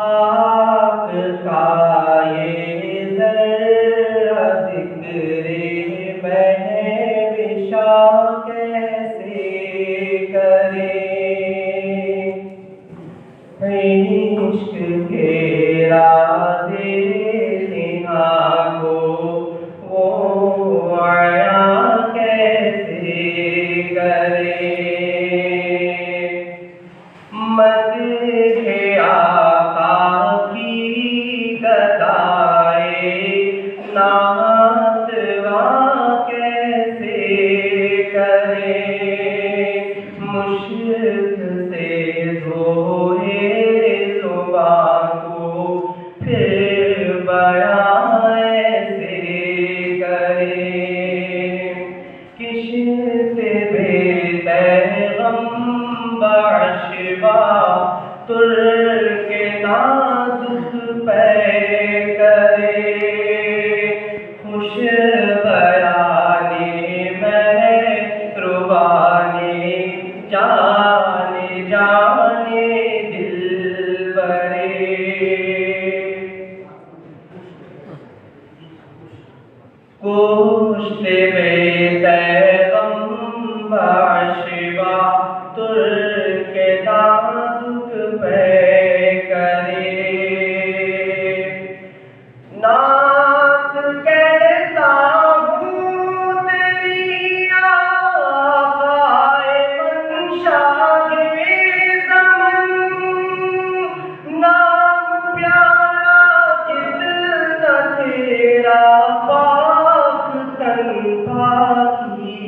آپ کا یہ ذرا ذکر مہوشا کیسے کریں، عشق کے راز نہاں کو وہ عیاں کیسے کریں، مدح آقا کی گدائے نعت واں کیسے کریں، مشک سے دھوئے زبان کو پھر بیاں ایسے کریں، کشت بے پیغمبر عشبہ ترک نازک پہ کرے، خوش بیانی مہربانی جانے جانے دل برے، گوشت بے پیغمبر عشبہ ترک نازک پہ کرے، نعت کہتا ہوں تیری آقائے منشاہ زمن، نام پیارا کتنا تیرا پاک تن پاکی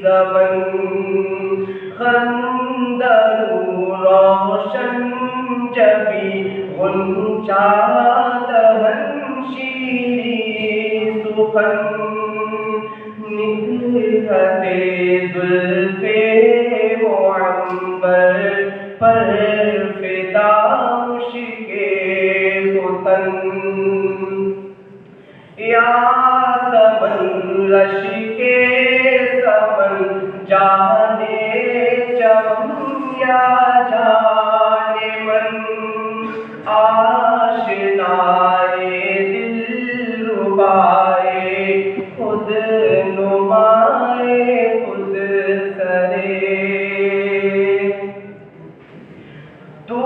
زمن، خندر روشن جبی غنچہ دہن شیریں سخن، نکہت زلف معنبر پر فدا مشک ختن، یا سمن رش کے سمن جانے چمن یا جانے من، آشنائے دل ربائے خود نمائے خود سرے، تو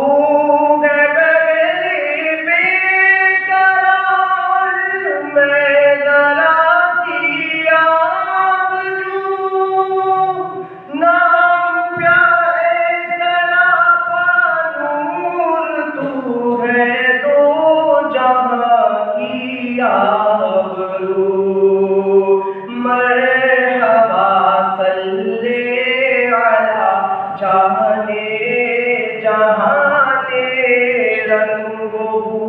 مرحبا صلی علی جانے جہانے رنگ و بو،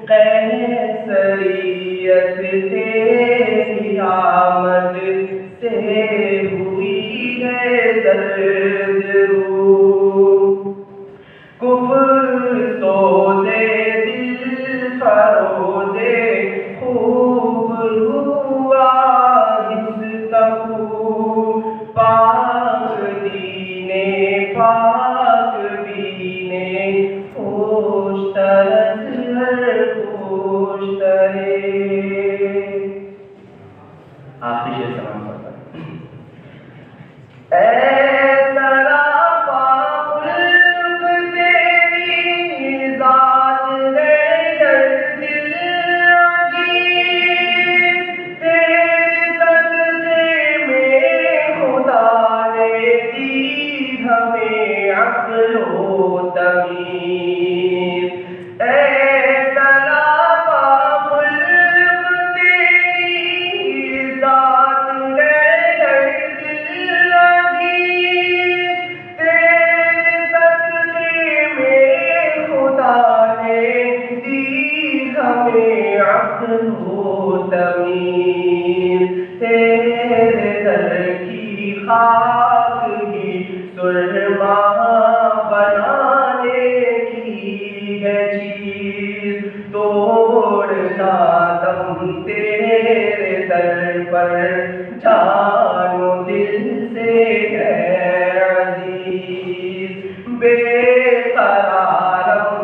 قیصریت تیری آمد سے ہوئی ہے زرد رو، کفر سوزے دل فروزے خوب ہوا پاک دینے پاک بینے خوش طرز ہر خوش طرے، آخری شعر سلام پڑھتا ہے، اے سراپا خلق تیری ذات ہے در دل عزیز، تیرے صدقے میں خدا نے دی ہمیں عقل و تمیز، اے سراپا خلق تیری ذات ہے در دل عزیز، تیرے صدقے میں خدا نے دی ہمیں عقل و تمیز، تیرے در کی خاک ہی سرما بنانے کی ہے چیز، توڑنا دم تیرے در پر جان و دل سے ہے عزیز، بے قرارم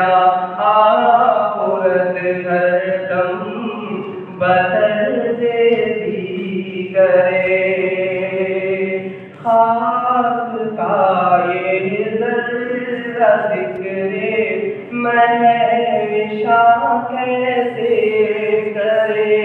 جا آخرت ہردم بطرز دیگرے خاک کا یہ ذرہ ذکر مہوشاں کیسے کرے